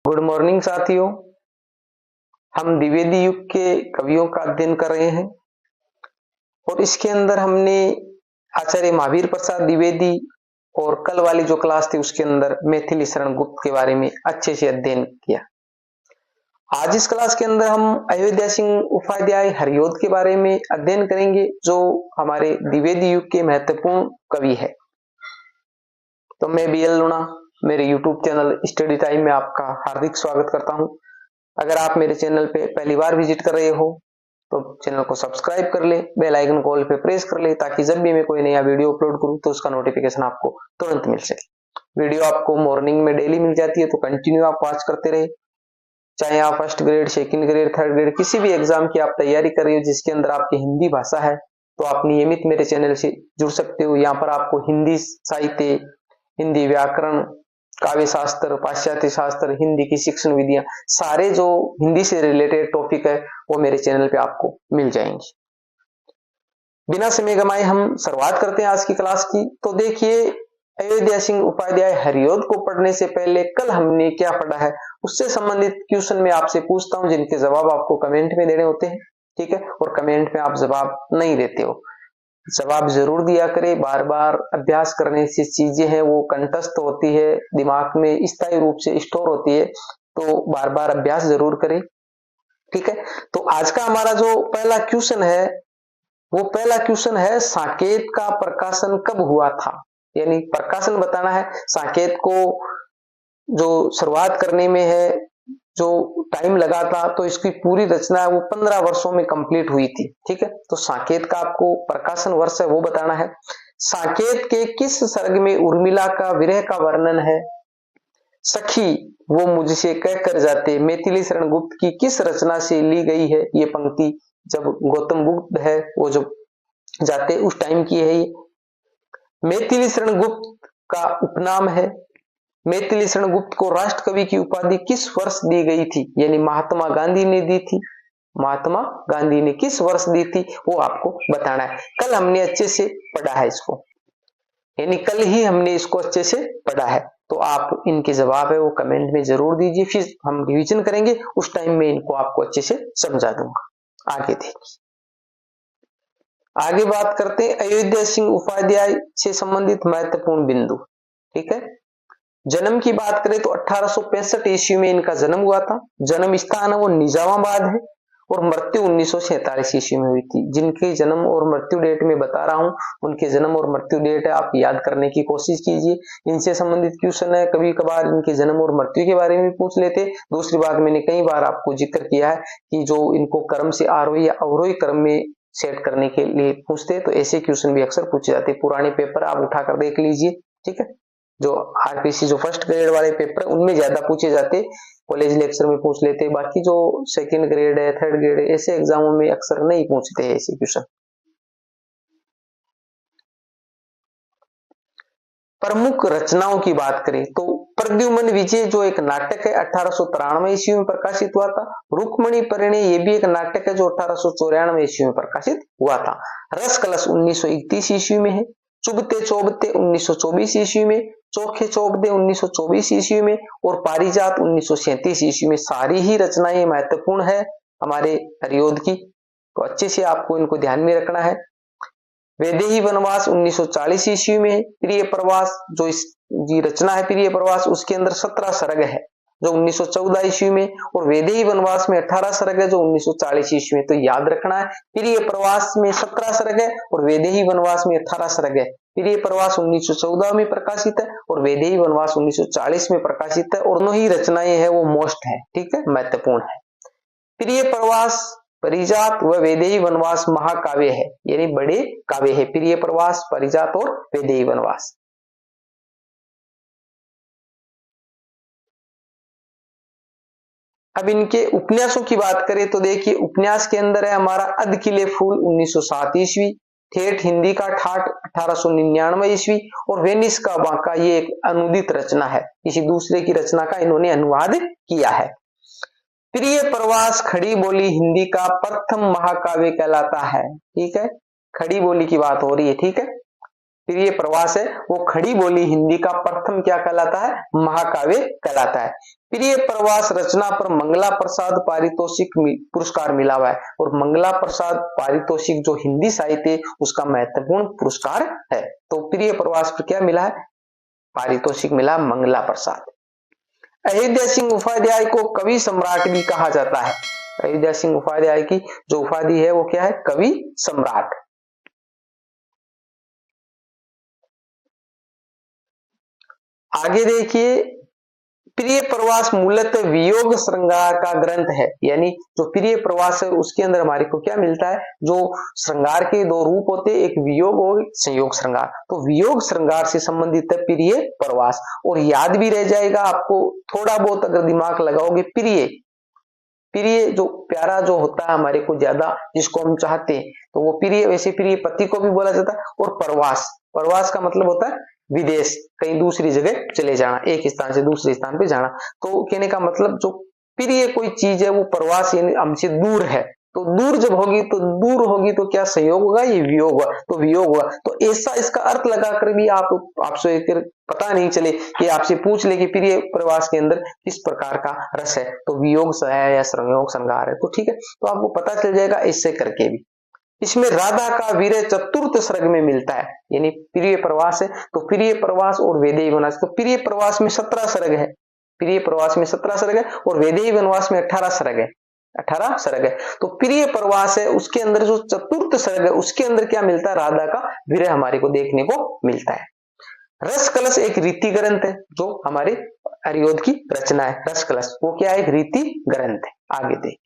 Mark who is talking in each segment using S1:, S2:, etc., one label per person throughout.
S1: Good morning साथियों। हम द्विवेदी युग के कवियों का अध्ययन कर रहे हैं और इसके अंदर हमने आचार्य महावीर प्रसाद द्विवेदी और कल वाली जो क्लास थी उसके अंदर मैथिली शरण गुप्त के बारे में अच्छे से अध्ययन किया। आज इस क्लास के अंदर हम अयोध्या सिंह उपाध्याय हरिऔध के बारे में अध्ययन करेंगे जो हमारे द्विवेदी युग के महत्वपूर्ण कवि है। तो मैं BL लूणा मेरे YouTube चैनल स्टडी टाइम में आपका हार्दिक स्वागत करता हूं। अगर आप मेरे चैनल पे पहली बार विजिट कर रहे हो तो चैनल को सब्सक्राइब कर ले, बेल आइकन को ऑल पे प्रेस कर ले ताकि जब भी मैं कोई नया वीडियो अपलोड करूं तो उसका नोटिफिकेशन आपको तुरंत मिल सके। वीडियो आपको मॉर्निंग में डेली मिल जाती है तो कंटिन्यू आप वॉच करते रहे। चाहे आप first grade, second grade, third grade किसी भी एग्जाम की आप तैयारी कर रहे हो जिसके अंदर आपकी हिंदी भाषा है तो आप नियमित मेरे चैनल से जुड़ सकते हो। यहाँ पर आपको हिंदी साहित्य, हिंदी व्याकरण, काव्य शास्त्र, पाश्चात्य शास्त्र, हिंदी की शिक्षण विधियां, सारे जो हिंदी से रिलेटेड टॉपिक है वो मेरे चैनल पे आपको मिल जाएंगे। बिना समय गमाए हम शुरुआत करते हैं आज की क्लास की। तो देखिए, अयोध्या सिंह उपाध्याय हरिऔध को पढ़ने से पहले कल हमने क्या पढ़ा है उससे संबंधित क्वेश्चन मैं आपसे पूछता हूं जिनके जवाब आपको कमेंट में देने होते हैं, ठीक है। और कमेंट में आप जवाब नहीं देते हो, जवाब जरूर दिया करें। बार बार अभ्यास करने से चीजें हैं वो कंठस्थ होती है, दिमाग में स्थायी रूप से स्टोर होती है, तो बार बार अभ्यास जरूर करें, ठीक है। तो आज का हमारा जो पहला क्वेश्चन है वो पहला क्वेश्चन है साकेत का प्रकाशन कब हुआ था, यानी प्रकाशन बताना है। साकेत को जो शुरुआत करने में है जो टाइम लगा था तो इसकी पूरी रचना है वो 15 वर्षों में कंप्लीट हुई थी, ठीक है। तो साकेत का आपको प्रकाशन वर्ष है वो बताना है। साकेत के किस सर्ग में उर्मिला का विरह का वर्णन है? सखी वो मुझसे कह कर जाते मैथिली शरण गुप्त की किस रचना से ली गई है ये पंक्ति? जब गौतम बुद्ध है वो जब जाते उस टाइम की है ये। मैथिली शरण गुप्त का उपनाम है। मैथिली शरण गुप्त को राष्ट्र कवि की उपाधि किस वर्ष दी गई थी, यानी महात्मा गांधी ने दी थी। महात्मा गांधी ने किस वर्ष दी थी वो आपको बताना है। कल हमने अच्छे से पढ़ा है इसको, यानी कल ही हमने इसको अच्छे से पढ़ा है। तो आप इनके जवाब है वो कमेंट में जरूर दीजिए, फिर हम रिवीजन करेंगे उस टाइम में इनको आपको अच्छे से समझा दूंगा। आगे देखिए, आगे बात करते हैं अयोध्या सिंह उपाध्याय से संबंधित महत्वपूर्ण बिंदु, ठीक है। जन्म की बात करें तो 1865 ईस्वी में इनका जन्म हुआ था। जन्म स्थान है वो निजामाबाद है और मृत्यु 1947 ईस्वी में हुई थी। जिनके जन्म और मृत्यु डेट में बता रहा हूं उनके जन्म और मृत्यु डेट है आप याद करने की कोशिश कीजिए। इनसे संबंधित क्वेश्चन है, कभी कभार इनके जन्म और मृत्यु के बारे में पूछ लेते। दूसरी बात, मैंने कई बार आपको जिक्र किया है कि जो इनको क्रम से आरोही या अवरोही क्रम में सेट करने के लिए पूछते तो ऐसे क्वेश्चन भी अक्सर पूछे जाते। पुराने पेपर आप उठाकर देख लीजिए, ठीक है। जो RPC जो फर्स्ट ग्रेड वाले पेपर है उनमें ज्यादा पूछे जाते, कॉलेज लेक्चर में पूछ लेते। बाकी जो सेकंड ग्रेड है, थर्ड ग्रेड है, ऐसे एग्जामों में अक्सर नहीं पूछते हैं ऐसे क्वेश्चन। प्रमुख रचनाओं की बात करें तो प्रद्युम्न विजय जो एक नाटक है 1893 ईस्वी में प्रकाशित हुआ था। रुक्मणी परिणय ये भी एक नाटक है जो 1894 ईस्वी में प्रकाशित हुआ था। रस कलश 1931 ईस्वी में है। चुभते चौबते 1924 ईस्वी में, चोखे चौबदे 1924 ईस्वी में और पारिजात 1937 ईस्वी में। सारी ही रचनाएं महत्वपूर्ण है हमारे हरिऔध की, तो अच्छे से आपको इनको ध्यान में रखना है। वैदेही वनवास 1940 ईस्वी में है। प्रिय प्रवास जो इसकी रचना है प्रिय प्रवास उसके अंदर 17 सर्ग है जो 1914 ईस्वी में, और वैदेही वनवास में 18 सर्ग है जो 1940 ईस्वी में। तो याद रखना है, प्रिय प्रवास में 17 सर्ग है और वैदेही वनवास में 18 सर्ग है। प्रिय प्रवास 1914 में प्रकाशित है और वैदेही वनवास 1940 में प्रकाशित है, और दोनों ही रचनाएं है वो मोस्ट है, ठीक है, महत्वपूर्ण है। प्रिय प्रवास, परिजात व वैदेही वनवास महाकाव्य है, यानी बड़े काव्य है। प्रिय प्रवास, परिजात और वैदेही वनवास। अब इनके उपन्यासों की बात करें तो देखिए, उपन्यास के अंदर है हमारा अध खिले फूल 1907 ईस्वी, ठेठ हिंदी का ठाठ 1899 ईस्वी, और वेनिस का बांका ये एक अनुदित रचना है, किसी दूसरे की रचना का इन्होंने अनुवाद किया है। प्रिय प्रवास खड़ी बोली हिंदी का प्रथम महाकाव्य कहलाता है, ठीक है। खड़ी बोली की बात हो रही है, ठीक है। प्रिय प्रवास है वो खड़ी बोली हिंदी का प्रथम क्या कहलाता है, महाकाव्य कहलाता है। प्रिय प्रवास रचना पर मंगला प्रसाद पारितोषिक पुरस्कार मिला हुआ है, और मंगला प्रसाद पारितोषिक जो हिंदी साहित्य उसका महत्वपूर्ण पुरस्कार है। तो प्रिय प्रवास पर क्या मिला है, पारितोषिक मिला मंगला प्रसाद। अयोध्या सिंह उपाध्याय को कवि सम्राट भी कहा जाता है। अयोध्या सिंह उपाध्याय की जो उपाधि है वो क्या है, कवि सम्राट। आगे देखिए, प्रिय प्रवास मूलतः वियोग श्रृंगार का ग्रंथ है, यानी जो प्रिय प्रवास है उसके अंदर हमारे को क्या मिलता है, जो श्रृंगार के दो रूप होते हैं, एक वियोग और संयोग श्रृंगार। तो वियोग श्रृंगार से संबंधित है प्रिय प्रवास। और याद भी रह जाएगा आपको थोड़ा बहुत अगर दिमाग लगाओगे, प्रिय प्रिय जो प्यारा जो होता है हमारे को ज्यादा, जिसको हम चाहते हैं, तो वो प्रिय, वैसे प्रिय पति को भी बोला जाता है। और प्रवास, प्रवास का मतलब होता है विदेश, कहीं दूसरी जगह चले जाना, एक स्थान से दूसरे स्थान पे जाना। तो कहने का मतलब जो प्रिय कोई चीज है वो प्रवास यानी हमसे दूर है, तो दूर जब होगी तो दूर होगी तो क्या संयोग होगा, ये वियोग होगा, तो वियोग होगा। तो ऐसा इसका अर्थ लगाकर भी आपसे एक पता नहीं चले कि आपसे पूछ ले कि प्रिय प्रवास के अंदर किस प्रकार का रस है, तो वियोग है या संयोग श्रृंगार है, तो ठीक है, तो आपको पता चल जाएगा इससे करके भी। इसमें राधा का वीर्य चतुर्थ सर्ग में मिलता है, यानी प्रिय प्रवास है तो प्रिय प्रवास और वैदेही वनवास। तो प्रिय प्रवास में 17 सर्ग है, प्रिय प्रवास में 17 सर्ग है, और वैदेही वनवास में 18 सर्ग है, 18 सर्ग है। तो प्रिय प्रवास है उसके अंदर जो चतुर्थ सर्ग है उसके अंदर क्या मिलता है, राधा का वीर्य हमारे को देखने को मिलता है। रस कलश एक रीति ग्रंथ है जो हमारे हरिओद की रचना है। रस कलश वो क्या है, एक रीति ग्रंथ है। आगे देख,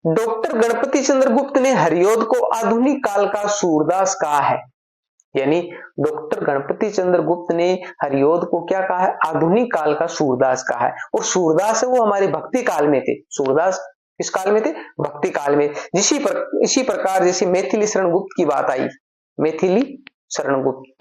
S1: डॉक्टर गणपति चंद्र गुप्त ने हरिओद को आधुनिक काल का सूरदास कहा है, यानी डॉक्टर गणपति चंद्र गुप्त ने हरिओद को क्या कहा है, आधुनिक काल का सूरदास कहा है। और सूरदास है वो हमारे भक्ति काल में थे, सूरदास किस काल में थे, भक्ति काल में। इसी प्रकार जैसे मैथिली शरण गुप्त की बात आई, मैथिली शरण गुप्त,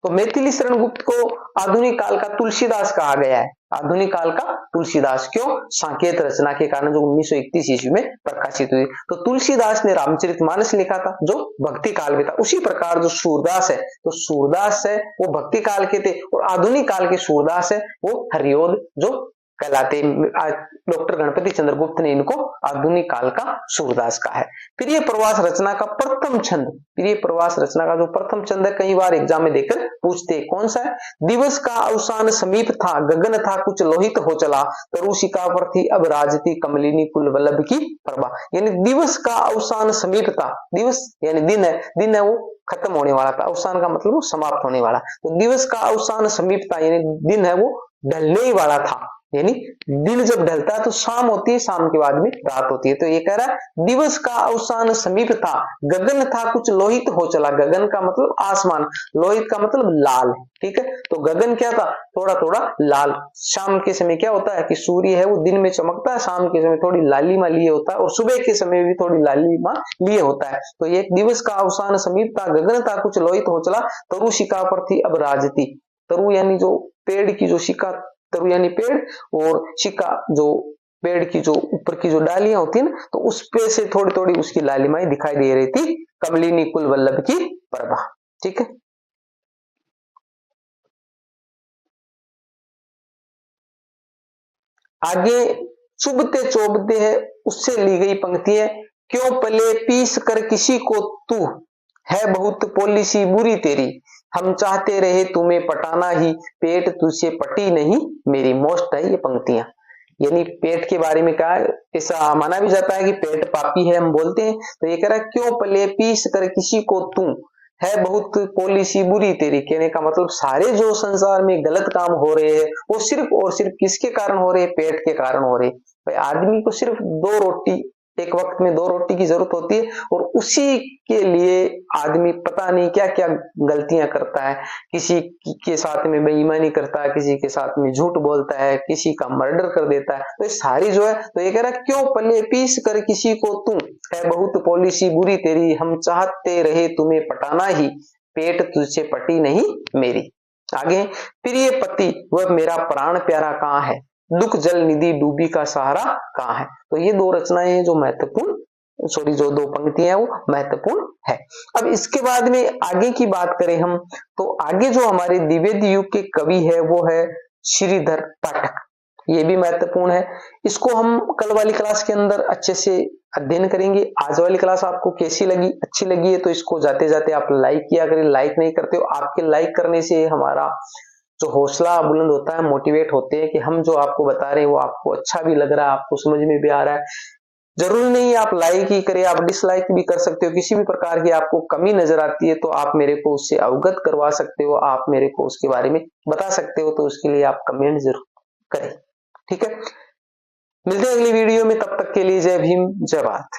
S1: तो मैथिली शरण गुप्त को आधुनिक काल का तुलसीदास कहा गया है। आधुनिक काल का तुलसीदास क्यों, साकेत रचना के कारण जो 1931 ईस्वी में प्रकाशित हुई। तो तुलसीदास ने रामचरितमानस लिखा था जो भक्ति काल में था। उसी प्रकार जो सूरदास है, तो सूरदास है वो भक्ति काल के थे, और आधुनिक काल के सूरदास है वो हरिओद जो कहलाते। डॉक्टर गणपति चंद्र गुप्त ने इनको आधुनिक काल का सूरदास कहा है। प्रिय प्रवास रचना का प्रथम छंद, प्रिय प्रवास रचना का जो प्रथम छंद है, कई बार एग्जाम में देकर पूछते हैं, कौन सा है, दिवस का अवसान समीप था, गगन था कुछ लोहित हो चला, तरुशिका पर थी अब राजती कमलिनी कुल वल्लभ की प्रभा। यानी दिवस का अवसान समीप था, दिवस यानी दिन है, दिन है वो खत्म होने वाला था, अवसान का मतलब वो समाप्त होने वाला। तो दिवस का अवसान समीप था यानी दिन है वो ढलने ही वाला था, यानी दिन जब ढलता है तो शाम होती है, शाम के बाद में रात होती है। तो ये कह रहा है दिवस का अवसान समीप था, गगन था कुछ लोहित हो चला। गगन का मतलब आसमान, लोहित का मतलब लाल, ठीक है। तो गगन क्या था, थोड़ा थोड़ा लाल। शाम के समय क्या होता है कि सूर्य है वो दिन में चमकता है, शाम के समय थोड़ी लालिमा लिए होता है, और सुबह के समय भी थोड़ी लालिमा लिए होता है। तो ये दिवस का अवसान समीप था, गगन था कुछ लोहित हो चला, तरु शिखा पर थी अब राजती। तरु यानी जो पेड़ की जो शिखा, तरु यानी पेड़, और शिखा जो पेड़ की जो ऊपर की जो डालियां होती है ना, तो उस पे से थोड़ी थोड़ी उसकी लालिमाएं दिखाई दे रही थी, कमलिनी कुल वल्लभ की प्रभा, ठीक है। आगे चुभते चोबते है उससे ली गई पंक्ति है, क्यों पले पीस कर किसी को तू, है बहुत पॉलिसी बुरी तेरी, हम चाहते रहे तुम्हें पटाना ही, पेट तुझसे पटी नहीं मेरी। मोस्ट है ये पंक्तियां, यानी पेट के बारे में कहा, ऐसा माना भी जाता है कि पेट पापी है, हम बोलते हैं। तो ये कह रहा है क्यों पले पीस कर किसी को तू, है बहुत पॉलिसी बुरी तेरी। कहने का मतलब सारे जो संसार में गलत काम हो रहे हैं वो सिर्फ और सिर्फ किसके कारण हो रहे हैं, पेट के कारण हो रहे। भाई आदमी को सिर्फ 2 रोटी, एक वक्त में 2 रोटी की जरूरत होती है, और उसी के लिए आदमी पता नहीं क्या क्या गलतियां करता है, किसी के साथ में बेईमानी करता है, किसी के साथ में झूठ बोलता है, किसी का मर्डर कर देता है। तो ये सारी जो है, तो ये कह रहा है क्यों पले पीस कर किसी को तुम, है बहुत पॉलिसी बुरी तेरी, हम चाहते रहे तुम्हें पटाना ही, पेट तुझसे पटी नहीं मेरी। आगे, प्रिय पति वह मेरा प्राण प्यारा कहाँ है, दुख जल निधि डूबी का सहारा कहाँ है। तो ये 2 रचनाएं जो महत्वपूर्ण सॉरी जो 2 पंक्तियां हैं वो महत्वपूर्ण है। अब इसके बाद में आगे की बात करें हम, तो आगे जो हमारे द्विवेदी युग के कवि है वो है श्रीधर पाठक। ये भी महत्वपूर्ण है, इसको हम कल वाली क्लास के अंदर अच्छे से अध्ययन करेंगे। आज वाली क्लास आपको कैसी लगी, अच्छी लगी है तो इसको जाते जाते आप लाइक किया करें। लाइक नहीं करते हो, आपके लाइक करने से हमारा जो हौसला बुलंद होता है, मोटिवेट होते हैं कि हम जो आपको बता रहे हैं वो आपको अच्छा भी लग रहा है, आपको समझ में भी आ रहा है। जरूरी नहीं है आप लाइक ही करें, आप डिसलाइक भी कर सकते हो। किसी भी प्रकार की आपको कमी नजर आती है तो आप मेरे को उससे अवगत करवा सकते हो, आप मेरे को उसके बारे में बता सकते हो, तो उसके लिए आप कमेंट जरूर करें। ठीक है, मिलते हैं अगली वीडियो में, तब तक के लिए जय भीम जय भारत।